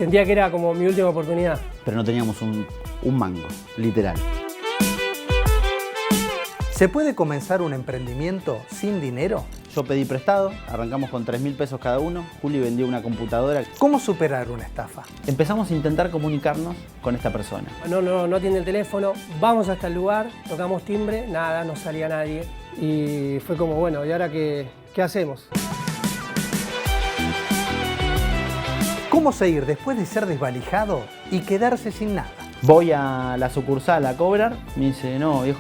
sentía que era como mi última oportunidad. Pero no teníamos un mango, literal. ¿Se puede comenzar un emprendimiento sin dinero? Yo pedí prestado, arrancamos con 3.000 pesos cada uno, Juli vendió una computadora. ¿Cómo superar una estafa? Empezamos a intentar comunicarnos con esta persona. No atiende el teléfono, vamos hasta el lugar, tocamos timbre, nada, no salía nadie. Y fue como, bueno, ¿y ahora qué hacemos? ¿Cómo seguir después de ser desvalijado y quedarse sin nada? Voy a la sucursal a cobrar, me dice, no viejo,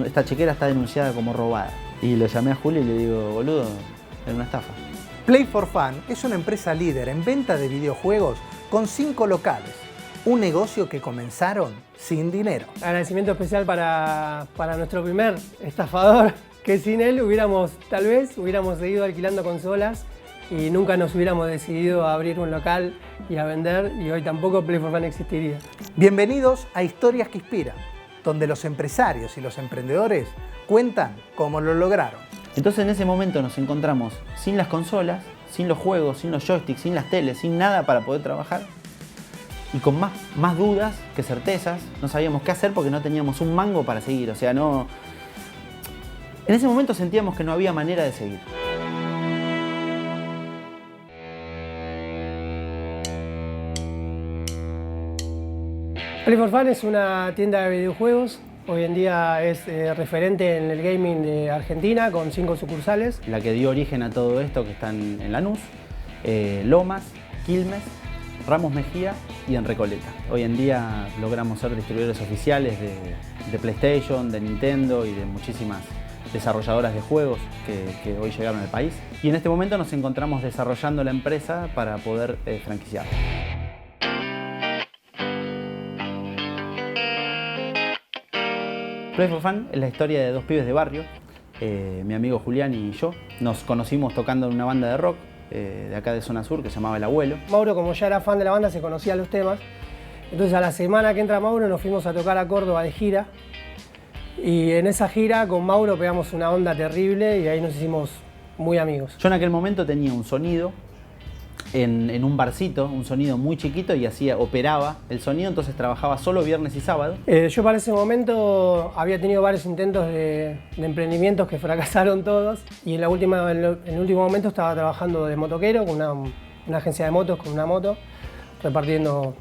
esta chequera está denunciada como robada. Y lo llamé a Juli y le digo, boludo, era una estafa. Play for Fun es una empresa líder en venta de videojuegos con 5 locales. Un negocio que comenzaron sin dinero. Agradecimiento especial para nuestro primer estafador, que sin él tal vez hubiéramos seguido alquilando consolas y nunca nos hubiéramos decidido a abrir un local y a vender, y hoy tampoco Play for Fun existiría. Bienvenidos a Historias que Inspiran, donde los empresarios y los emprendedores cuentan cómo lo lograron. Entonces en ese momento nos encontramos sin las consolas, sin los juegos, sin los joysticks, sin las teles, sin nada para poder trabajar y con más dudas que certezas. No sabíamos qué hacer porque no teníamos un mango para seguir. O sea, no... En ese momento sentíamos que no había manera de seguir. Play for Fun es una tienda de videojuegos. Hoy en día es referente en el gaming de Argentina, con 5 sucursales. La que dio origen a todo esto, que están en Lanús, Lomas, Quilmes, Ramos Mejía y en Recoleta. Hoy en día logramos ser distribuidores oficiales de PlayStation, de Nintendo y de muchísimas desarrolladoras de juegos que hoy llegaron al país. Y en este momento nos encontramos desarrollando la empresa para poder franquiciar. Play for Fun es la historia de dos pibes de barrio, mi amigo Julián y yo. Nos conocimos tocando en una banda de rock de acá de Zona Sur que se llamaba El Abuelo. Mauro, como ya era fan de la banda, se conocía los temas. Entonces a la semana que entra Mauro nos fuimos a tocar a Córdoba de gira. Y en esa gira con Mauro pegamos una onda terrible y ahí nos hicimos muy amigos. Yo en aquel momento tenía un sonido en un barcito, un sonido muy chiquito, y operaba el sonido, entonces trabajaba solo viernes y sábado. Yo para ese momento había tenido varios intentos de emprendimientos que fracasaron todos, y en el último momento estaba trabajando de motoquero con una agencia de motos, con una moto, repartiendo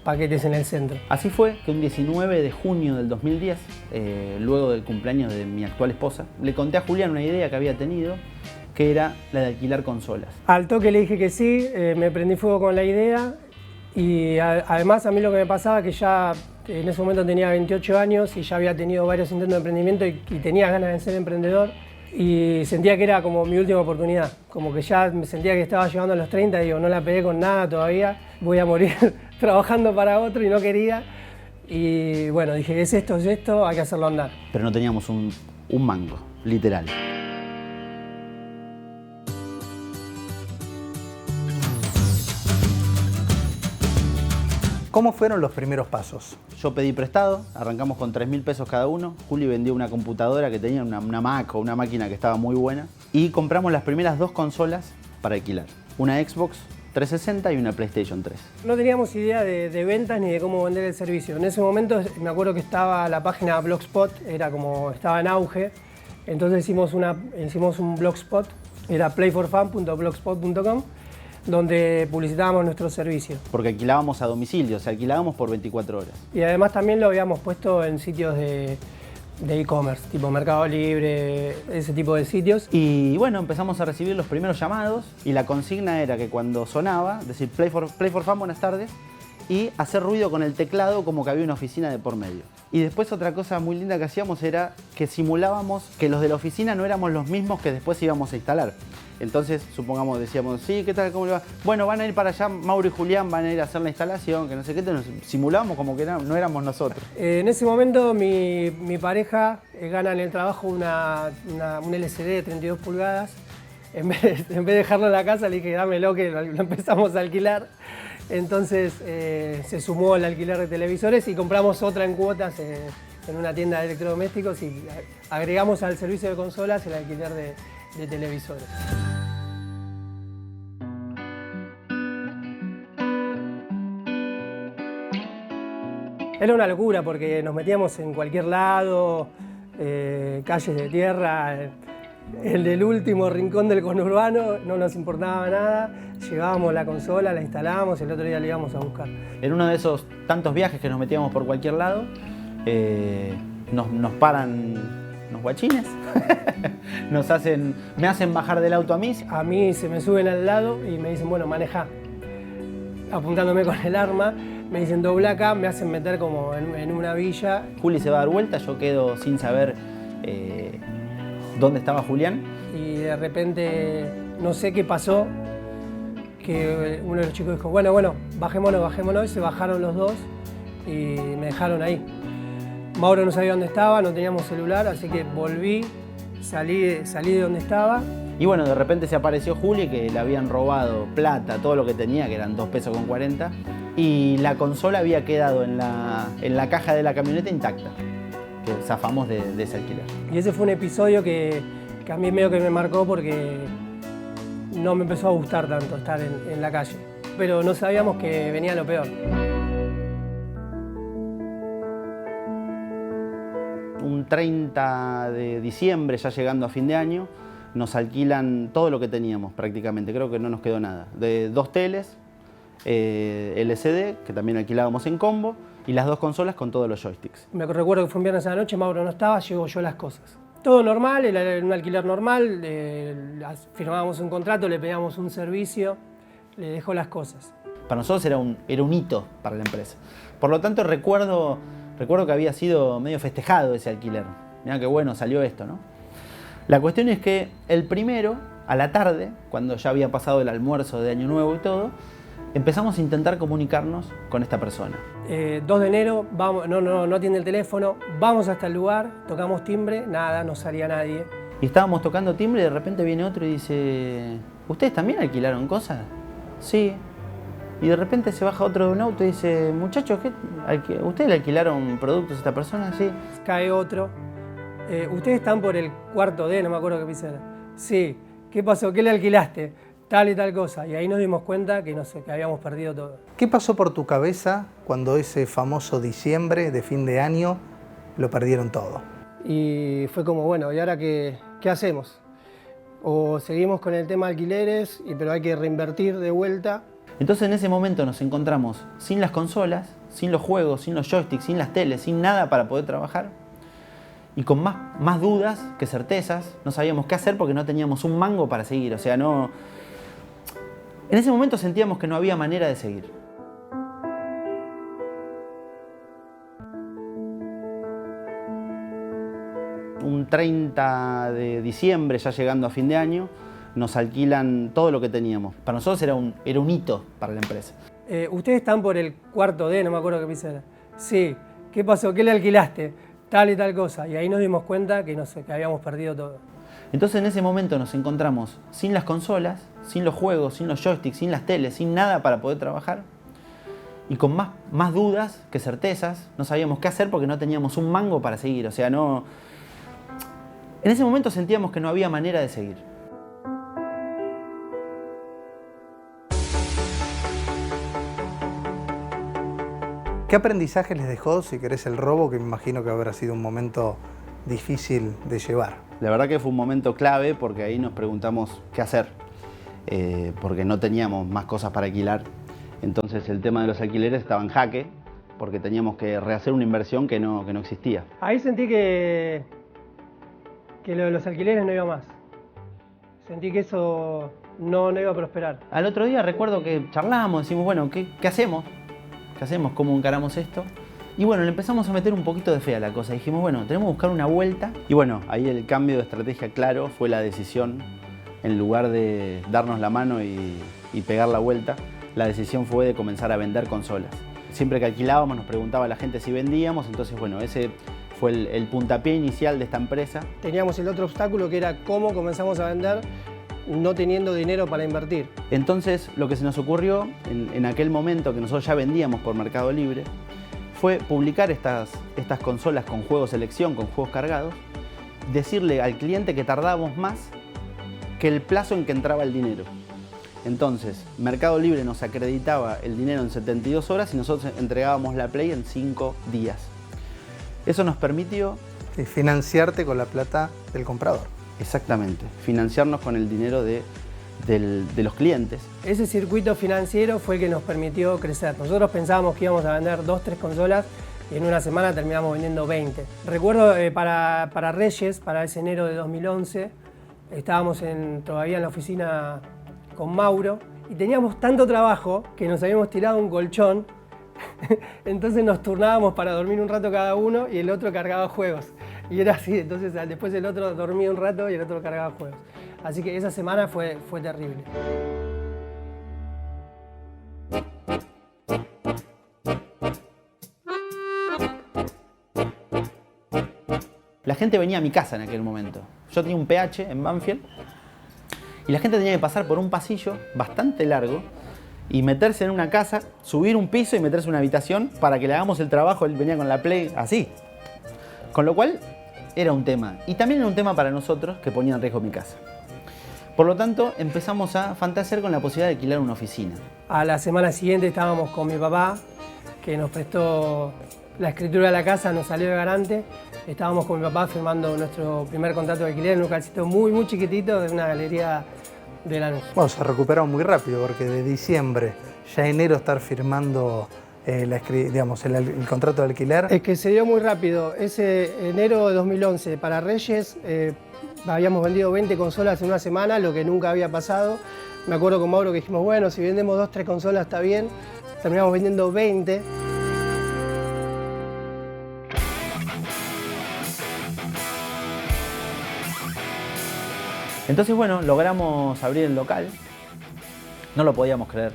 paquetes en el centro. Así fue que un 19 de junio del 2010, luego del cumpleaños de mi actual esposa, le conté a Julián una idea que había tenido, que era la de alquilar consolas. Al toque le dije que sí, me prendí fuego con la idea, y además a mí lo que me pasaba es que ya en ese momento tenía 28 años y ya había tenido varios intentos de emprendimiento y tenía ganas de ser emprendedor, y sentía que era como mi última oportunidad, como que ya me sentía que estaba llegando a los 30 y digo, no la pegué con nada todavía, voy a morir trabajando para otro, y no quería. Y bueno, dije, es esto, hay que hacerlo andar. Pero no teníamos un mango, literal. ¿Cómo fueron los primeros pasos? Yo pedí prestado, arrancamos con 3.000 pesos cada uno. Juli vendió una computadora que tenía una Mac o una máquina que estaba muy buena. Y compramos las primeras 2 consolas para alquilar. Una Xbox 360 y una PlayStation 3. No teníamos idea de ventas ni de cómo vender el servicio. En ese momento me acuerdo que estaba la página Blogspot, estaba en auge. Entonces hicimos un blogspot, era playforfun.blogspot.com, donde publicitábamos nuestro servicio. Porque alquilábamos a domicilio, o sea, alquilábamos por 24 horas. Y además también lo habíamos puesto en sitios de e-commerce, tipo Mercado Libre, ese tipo de sitios. Y bueno, empezamos a recibir los primeros llamados y la consigna era que cuando sonaba, decir Play for Fun, buenas tardes, y hacer ruido con el teclado como que había una oficina de por medio. Y después otra cosa muy linda que hacíamos era que simulábamos que los de la oficina no éramos los mismos que después íbamos a instalar. Entonces, supongamos, decíamos, sí, ¿qué tal? ¿Cómo le va? Bueno, van a ir para allá, Mauro y Julián van a ir a hacer la instalación, que no sé qué, nos simulábamos como que no éramos nosotros. En ese momento mi pareja gana en el trabajo un LCD de 32 pulgadas. En vez de dejarlo en la casa, le dije, dámelo que lo empezamos a alquilar. Entonces se sumó el alquiler de televisores y compramos otra en cuotas en una tienda de electrodomésticos y agregamos al servicio de consolas el alquiler de televisores. Era una locura porque nos metíamos en cualquier lado, calles de tierra, el del último rincón del conurbano, no nos importaba nada. Llevábamos la consola, la instalábamos y el otro día la íbamos a buscar. En uno de esos tantos viajes que nos metíamos por cualquier lado, nos paran unos guachines, me hacen bajar del auto a mí. A mí se me suben al lado y me dicen, bueno, maneja. Apuntándome con el arma, me dicen dobla acá, me hacen meter como en una villa. Juli se va a dar vuelta, yo quedo sin saber dónde estaba Julián. Y de repente, no sé qué pasó, que uno de los chicos dijo, bueno, bajémonos, y se bajaron los dos y me dejaron ahí. Mauro no sabía dónde estaba, no teníamos celular, así que volví, salí de donde estaba. Y bueno, de repente se apareció Juli, que le habían robado plata, todo lo que tenía, que eran 2 pesos con 40, y la consola había quedado en la caja de la camioneta intacta, que zafamos de ese alquiler. Y ese fue un episodio que a mí medio que me marcó porque no me empezó a gustar tanto estar en la calle, pero no sabíamos que venía lo peor. Un 30 de diciembre, ya llegando a fin de año, nos alquilan todo lo que teníamos prácticamente, creo que no nos quedó nada. De 2 teles, LCD, que también alquilábamos en combo, y las 2 consolas con todos los joysticks. Me recuerdo que fue un viernes a la noche, Mauro no estaba, llevo yo las cosas. Todo normal, era un alquiler normal, firmábamos un contrato, le pedíamos un servicio, le dejó las cosas. Para nosotros era un hito para la empresa. Por lo tanto, recuerdo que había sido medio festejado ese alquiler. Mirá qué bueno salió esto, ¿no? La cuestión es que el primero, a la tarde, cuando ya había pasado el almuerzo de Año Nuevo y todo, empezamos a intentar comunicarnos con esta persona. 2 de enero, vamos, no atiende el teléfono, vamos hasta el lugar, tocamos timbre, nada, no salía nadie. Y estábamos tocando timbre y de repente viene otro y dice, ¿ustedes también alquilaron cosas? Sí. Y de repente se baja otro de un auto y dice, muchachos, ¿ustedes le alquilaron productos a esta persona? Sí. Cae otro. Ustedes están por el 4 D, no me acuerdo qué piso era. Sí. ¿Qué pasó? ¿Qué le alquilaste? Tal y tal cosa. Y ahí nos dimos cuenta que, que habíamos perdido todo. ¿Qué pasó por tu cabeza cuando ese famoso diciembre de fin de año lo perdieron todo? Y fue como, bueno, ¿y ahora qué hacemos? O seguimos con el tema alquileres, pero hay que reinvertir de vuelta. Entonces en ese momento nos encontramos sin las consolas, sin los juegos, sin los joysticks, sin las teles, sin nada para poder trabajar. Y con más dudas que certezas, no sabíamos qué hacer porque no teníamos un mango para seguir. O sea, no... En ese momento sentíamos que no había manera de seguir. Un 30 de diciembre, ya llegando a fin de año, nos alquilan todo lo que teníamos. Para nosotros era un hito para la empresa. Ustedes están por el 4 D, no me acuerdo qué piso era. Sí. ¿Qué pasó? ¿Qué le alquilaste? Tal y tal cosa. Y ahí nos dimos cuenta que, que habíamos perdido todo. Entonces en ese momento nos encontramos sin las consolas, sin los juegos, sin los joysticks, sin las teles, sin nada para poder trabajar. Y con más dudas que certezas, no sabíamos qué hacer porque no teníamos un mango para seguir. O sea, no... En ese momento sentíamos que no había manera de seguir. ¿Qué aprendizaje les dejó, si querés, el robo, que me imagino que habrá sido un momento difícil de llevar? La verdad que fue un momento clave porque ahí nos preguntamos qué hacer, porque no teníamos más cosas para alquilar. Entonces el tema de los alquileres estaba en jaque porque teníamos que rehacer una inversión que no existía. Ahí sentí que lo de los alquileres no iba más. Sentí que eso no iba a prosperar. Al otro día recuerdo que charlábamos, decimos, bueno, ¿qué hacemos? ¿Qué hacemos? ¿Cómo encaramos esto? Y bueno, le empezamos a meter un poquito de fe a la cosa. Dijimos, bueno, tenemos que buscar una vuelta. Y bueno, ahí el cambio de estrategia claro fue la decisión. En lugar de darnos la mano y pegar la vuelta, la decisión fue de comenzar a vender consolas. Siempre que alquilábamos nos preguntaba la gente si vendíamos. Entonces, bueno, ese fue el puntapié inicial de esta empresa. Teníamos el otro obstáculo que era cómo comenzamos a vender no teniendo dinero para invertir. Entonces, lo que se nos ocurrió en aquel momento que nosotros ya vendíamos por Mercado Libre fue publicar estas consolas con juegos selección, con juegos cargados, decirle al cliente que tardábamos más que el plazo en que entraba el dinero. Entonces, Mercado Libre nos acreditaba el dinero en 72 horas y nosotros entregábamos la Play en 5 días. Eso nos permitió... financiarte con la plata del comprador. Exactamente, financiarnos con el dinero de los clientes. Ese circuito financiero fue el que nos permitió crecer. Nosotros pensábamos que íbamos a vender 2, 3 consolas y en una semana terminamos vendiendo 20. Recuerdo para Reyes, para ese enero de 2011, estábamos todavía en la oficina con Mauro y teníamos tanto trabajo que nos habíamos tirado un colchón. Entonces nos turnábamos para dormir un rato cada uno y el otro cargaba juegos. Y era así, entonces después el otro dormía un rato y el otro cargaba juegos. Así que esa semana fue terrible. La gente venía a mi casa en aquel momento. Yo tenía un PH en Banfield y la gente tenía que pasar por un pasillo bastante largo y meterse en una casa, subir un piso y meterse en una habitación para que le hagamos el trabajo. Él venía con la Play así. Con lo cual era un tema. Y también era un tema para nosotros que ponía en riesgo mi casa. Por lo tanto, empezamos a fantasear con la posibilidad de alquilar una oficina. A la semana siguiente estábamos con mi papá, que nos prestó la escritura de la casa, nos salió de garante. Estábamos con mi papá firmando nuestro primer contrato de alquiler en un localcito muy, muy chiquitito de una galería de Lanús. Bueno, se recuperaron muy rápido porque de diciembre ya enero estar firmando el contrato de alquiler. Es que se dio muy rápido. Ese enero de 2011 para Reyes habíamos vendido 20 consolas en una semana, lo que nunca había pasado. Me acuerdo con Mauro que dijimos, bueno, si vendemos 2, 3 consolas está bien. Terminamos vendiendo 20. Entonces, bueno, logramos abrir el local. No lo podíamos creer.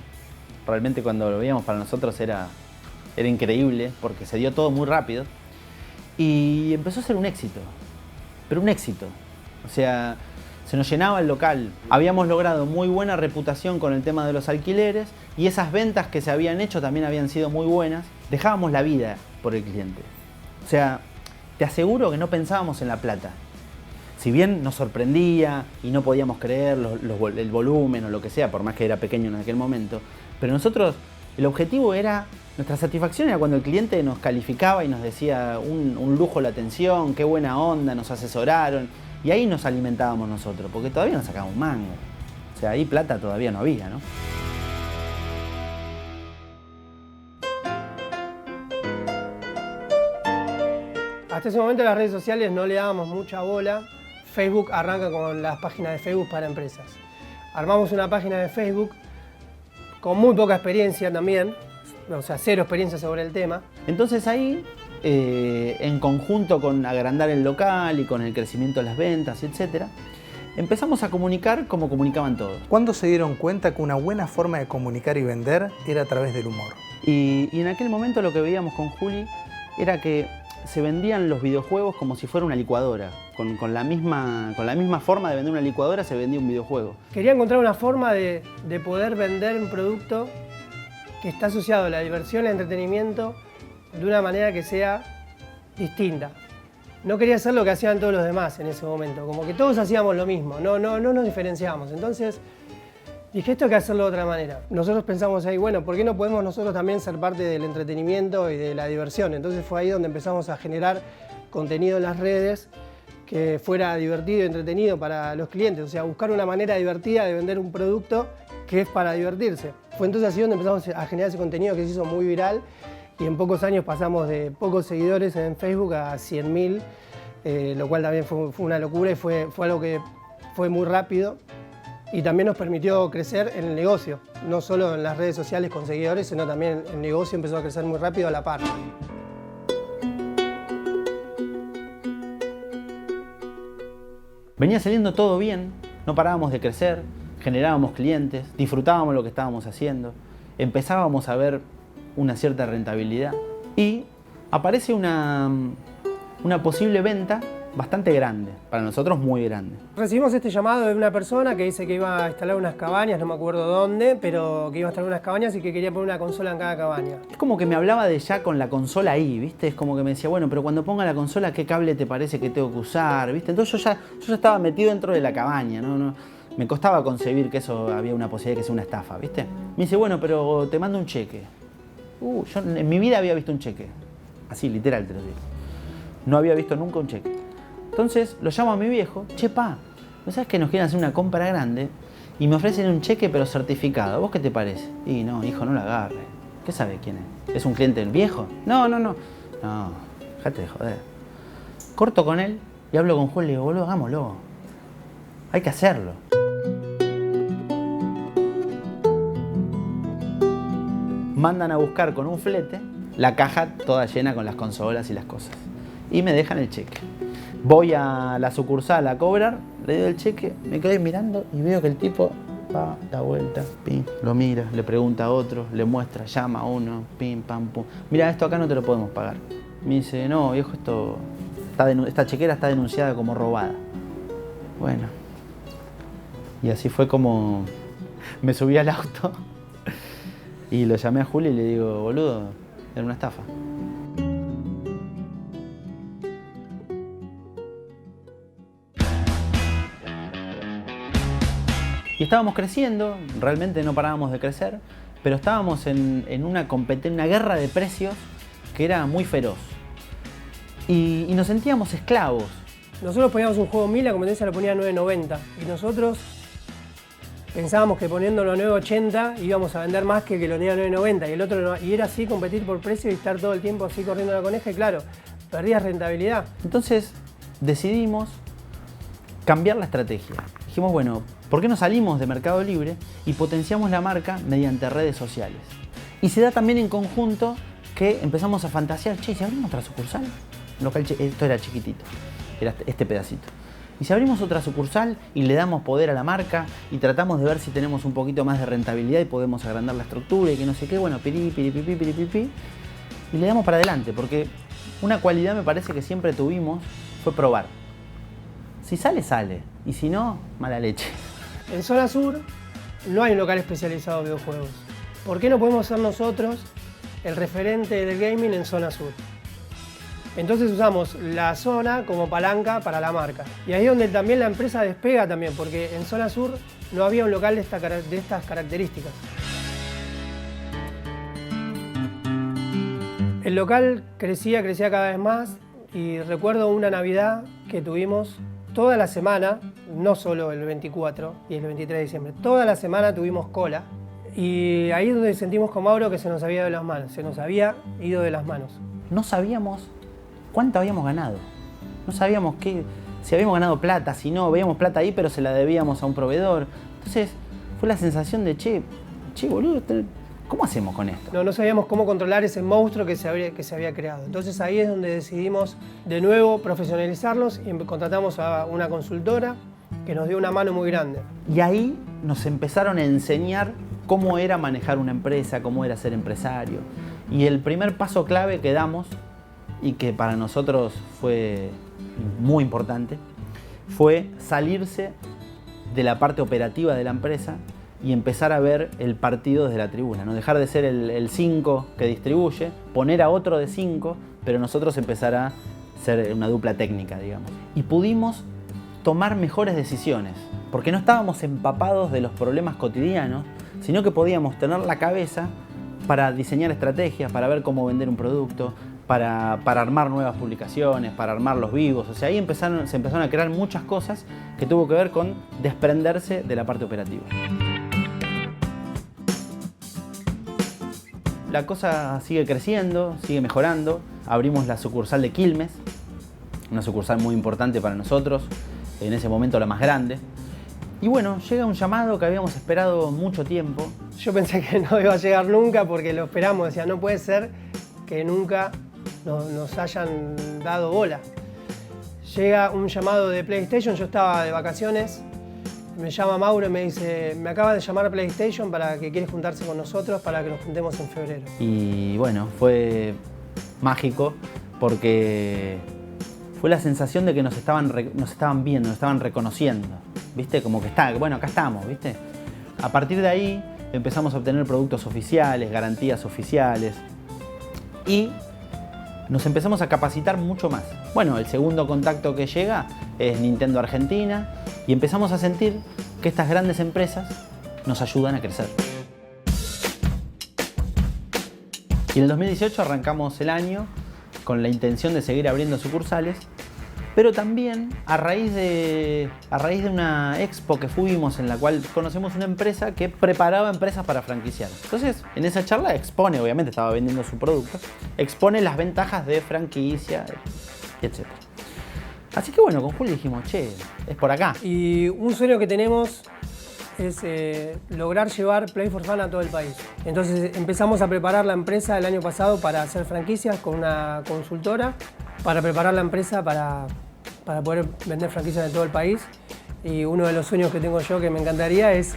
Realmente cuando lo veíamos para nosotros era increíble porque se dio todo muy rápido. Y empezó a ser un éxito. Pero un éxito. O sea, se nos llenaba el local. Habíamos logrado muy buena reputación con el tema de los alquileres y esas ventas que se habían hecho también habían sido muy buenas. Dejábamos la vida por el cliente. O sea, te aseguro que no pensábamos en la plata. Si bien nos sorprendía y no podíamos creer el volumen o lo que sea, por más que era pequeño en aquel momento, pero nosotros, el objetivo era, nuestra satisfacción era cuando el cliente nos calificaba y nos decía un lujo la atención, qué buena onda, nos asesoraron, y ahí nos alimentábamos nosotros, porque todavía no sacábamos un mango. O sea, ahí plata todavía no había, ¿no? Hasta ese momento las redes sociales no le dábamos mucha bola. Facebook arranca con las páginas de Facebook para empresas. Armamos una página de Facebook con muy poca experiencia también, o sea, 0 experiencia sobre el tema. Entonces ahí, en conjunto con agrandar el local y con el crecimiento de las ventas, etc., empezamos a comunicar como comunicaban todos. ¿Cuándo se dieron cuenta que una buena forma de comunicar y vender era a través del humor? Y en aquel momento lo que veíamos con Juli era que se vendían los videojuegos como si fuera una licuadora. Con la misma forma de vender una licuadora se vendía un videojuego. Quería encontrar una forma de poder vender un producto que está asociado a la diversión y el entretenimiento de una manera que sea distinta. No quería hacer lo que hacían todos los demás en ese momento, como que todos hacíamos lo mismo, no nos diferenciábamos. Entonces dije, esto hay que hacerlo de otra manera. Nosotros pensamos ahí, bueno, ¿por qué no podemos nosotros también ser parte del entretenimiento y de la diversión? Entonces fue ahí donde empezamos a generar contenido en las redes que fuera divertido y entretenido para los clientes, o sea, buscar una manera divertida de vender un producto que es para divertirse. Fue entonces así donde empezamos a generar ese contenido que se hizo muy viral y en pocos años pasamos de pocos seguidores en Facebook a 100.000, lo cual también fue una locura y fue algo que fue muy rápido y también nos permitió crecer en el negocio, no solo en las redes sociales con seguidores, sino también el negocio empezó a crecer muy rápido a la par. Venía saliendo todo bien, no parábamos de crecer, generábamos clientes, disfrutábamos lo que estábamos haciendo, empezábamos a ver una cierta rentabilidad y aparece una posible venta bastante grande, para nosotros muy grande. Recibimos este llamado de una persona que dice que iba a instalar unas cabañas, no me acuerdo dónde, pero que iba a instalar unas cabañas y que quería poner una consola en cada cabaña. Es como que me hablaba de ya con la consola ahí, ¿viste? Es como que me decía, bueno, pero cuando ponga la consola, ¿qué cable te parece que tengo que usar? ¿Viste? Entonces yo ya estaba metido dentro de la cabaña, ¿no? Me costaba concebir que eso había una posibilidad de que sea una estafa, ¿viste? Me dice, bueno, pero te mando un cheque. Yo en mi vida había visto un cheque. Así, literal te lo digo. No había visto nunca un cheque. Entonces lo llamo a mi viejo. Che, pa, ¿no sabes que nos quieren hacer una compra grande? Y me ofrecen un cheque pero certificado. ¿Vos qué te parece? Y no, hijo, no lo agarre. ¿Qué sabe quién es? ¿Es un cliente del viejo? No, dejate de joder. Corto con él y hablo con Juan y le digo, boludo, hagámoslo. Hay que hacerlo. Mandan a buscar con un flete la caja toda llena con las consolas y las cosas. Y me dejan el cheque. Voy a la sucursal a cobrar, le doy el cheque, me quedé mirando y veo que el tipo va, da vuelta, pim, lo mira, le pregunta a otro, le muestra, llama a uno, pim, pam, pum. Mira, esto acá no te lo podemos pagar. Me dice, no, viejo, esta chequera está denunciada como robada. Bueno. Y así fue como me subí al auto y lo llamé a Juli y le digo, boludo, era una estafa. Y estábamos creciendo, realmente no parábamos de crecer, pero estábamos en una guerra de precios que era muy feroz. Y nos sentíamos esclavos. Nosotros poníamos un juego 1000, la competencia lo ponía a 9.90 y nosotros pensábamos que poniéndolo a 9.80 íbamos a vender más que el que lo tenía a 9.90 y el otro no, y era así, competir por precio y estar todo el tiempo así corriendo la coneja y claro, perdías rentabilidad. Entonces decidimos cambiar la estrategia. Dijimos, bueno, ¿por qué no salimos de Mercado Libre y potenciamos la marca mediante redes sociales? Y se da también en conjunto que empezamos a fantasear, che, si abrimos otra sucursal, esto era chiquitito, era este pedacito. Y si abrimos otra sucursal y le damos poder a la marca y tratamos de ver si tenemos un poquito más de rentabilidad y podemos agrandar la estructura y que no sé qué, bueno, piripipipipipipi, y le damos para adelante, porque una cualidad me parece que siempre tuvimos fue probar. Si sale, sale, y si no, mala leche. En Zona Sur no hay un local especializado en videojuegos. ¿Por qué no podemos ser nosotros el referente del gaming en Zona Sur? Entonces usamos la zona como palanca para la marca. Y ahí es donde también la empresa despega también, porque en Zona Sur no había un local de estas características. El local crecía cada vez más y recuerdo una Navidad que tuvimos toda la semana, no solo el 24 y el 23 de diciembre, toda la semana tuvimos cola. Y ahí es donde sentimos con Mauro que se nos había ido de las manos, No sabíamos cuánto habíamos ganado. No sabíamos si habíamos ganado plata, si no, veíamos plata ahí, pero se la debíamos a un proveedor. Entonces fue la sensación de, che, boludo, ¿cómo hacemos con esto? No sabíamos cómo controlar ese monstruo que se había creado. Entonces ahí es donde decidimos de nuevo profesionalizarnos y contratamos a una consultora que nos dio una mano muy grande. Y ahí nos empezaron a enseñar cómo era manejar una empresa, cómo era ser empresario. Y el primer paso clave que damos, y que para nosotros fue muy importante, fue salirse de la parte operativa de la empresa y empezar a ver el partido desde la tribuna, ¿no? Dejar de ser el 5 que distribuye, poner a otro de 5, pero nosotros empezar a ser una dupla técnica, digamos. Y pudimos tomar mejores decisiones, porque no estábamos empapados de los problemas cotidianos, sino que podíamos tener la cabeza para diseñar estrategias, para ver cómo vender un producto, para armar nuevas publicaciones, para armar los vivos. O sea, ahí se empezaron a crear muchas cosas que tuvo que ver con desprenderse de la parte operativa. La cosa sigue creciendo, sigue mejorando. Abrimos la sucursal de Quilmes, una sucursal muy importante para nosotros, en ese momento la más grande. Y bueno, llega un llamado que habíamos esperado mucho tiempo. Yo pensé que no iba a llegar nunca porque lo esperamos, decía, no puede ser que nunca nos hayan dado bola. Llega un llamado de PlayStation, yo estaba de vacaciones, me llama Mauro y me dice, me acaba de llamar PlayStation para que quiere juntarse con nosotros para que nos juntemos en febrero. Y bueno, fue mágico porque fue la sensación de que nos estaban viendo, nos estaban reconociendo, ¿viste? Como que acá estamos, ¿viste? A partir de ahí empezamos a obtener productos oficiales, garantías oficiales y nos empezamos a capacitar mucho más. Bueno, el segundo contacto que llega es Nintendo Argentina y empezamos a sentir que estas grandes empresas nos ayudan a crecer. Y en el 2018 arrancamos el año con la intención de seguir abriendo sucursales, pero también a raíz de una expo que fuimos en la cual conocemos una empresa que preparaba empresas para franquiciar. Entonces, en esa charla expone, obviamente estaba vendiendo su producto, expone las ventajas de franquicia, etc. Así que bueno, con Juli dijimos, che, es por acá. Y un sueño que tenemos es lograr llevar Play for Fun a todo el país. Entonces empezamos a preparar la empresa el año pasado para hacer franquicias con una consultora, para preparar la empresa para poder vender franquicias en todo el país. Y uno de los sueños que tengo yo que me encantaría es,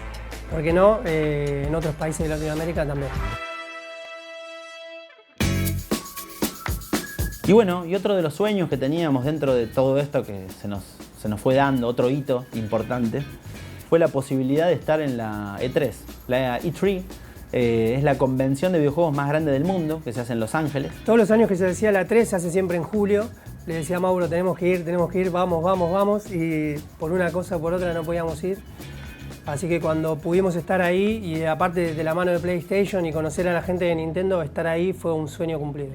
¿por qué no?, en otros países de Latinoamérica también. Y bueno, y otro de los sueños que teníamos dentro de todo esto que se nos fue dando, otro hito importante, fue la posibilidad de estar en la E3. La E3 es la convención de videojuegos más grande del mundo, que se hace en Los Ángeles. Todos los años que se hacía la 3 se hace siempre en julio. Le decía a Mauro, tenemos que ir, vamos. Y por una cosa o por otra no podíamos ir. Así que cuando pudimos estar ahí, y aparte de la mano de PlayStation y conocer a la gente de Nintendo, estar ahí fue un sueño cumplido.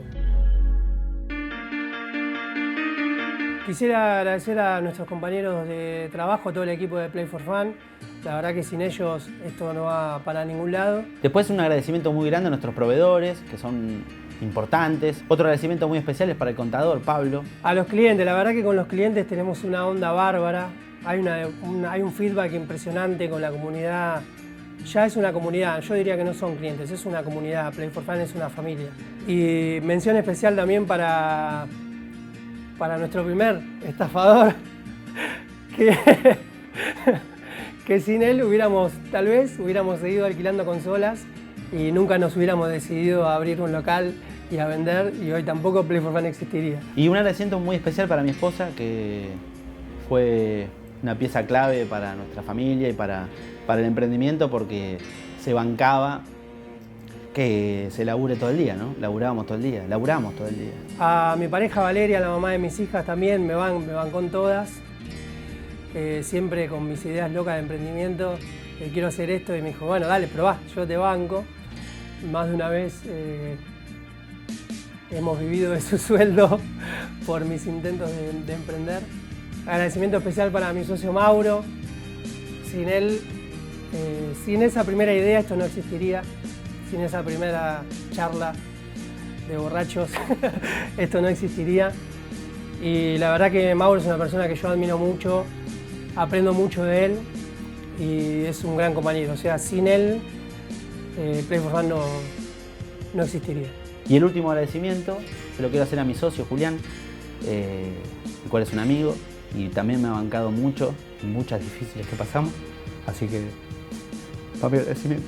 Quisiera agradecer a nuestros compañeros de trabajo, a todo el equipo de Play for Fun. La verdad que sin ellos esto no va para ningún lado. Después un agradecimiento muy grande a nuestros proveedores, que son importantes. Otro agradecimiento muy especial es para el contador, Pablo. A los clientes, la verdad que con los clientes tenemos una onda bárbara. Hay un feedback impresionante con la comunidad. Ya es una comunidad, yo diría que no son clientes, es una comunidad. Play for Fun es una familia. Y mención especial también para nuestro primer estafador, que sin él tal vez hubiéramos seguido alquilando consolas y nunca nos hubiéramos decidido a abrir un local y a vender, y hoy tampoco Play for Fun existiría. Y un agradecimiento muy especial para mi esposa, que fue una pieza clave para nuestra familia y para el emprendimiento, porque se bancaba que se labure todo el día, ¿no? Laburamos todo el día. A mi pareja Valeria, la mamá de mis hijas, también me bancó en todas. Siempre con mis ideas locas de emprendimiento, quiero hacer esto, y me dijo, bueno, dale, probá, yo te banco. Más de una vez hemos vivido de su sueldo por mis intentos de emprender. Agradecimiento especial para mi socio Mauro. Sin él, sin esa primera idea esto no existiría. Sin esa primera charla de borrachos, esto no existiría. Y la verdad que Mauro es una persona que yo admiro mucho, aprendo mucho de él y es un gran compañero. O sea, sin él, Play for Fun no existiría. Y el último agradecimiento se lo quiero hacer a mi socio Julián, el cual es un amigo y también me ha bancado mucho en muchas difíciles que pasamos. Así que, papi, agradecimiento.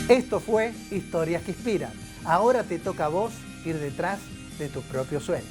Esto fue Historias que Inspiran. Ahora te toca a vos ir detrás de tu propio sueño.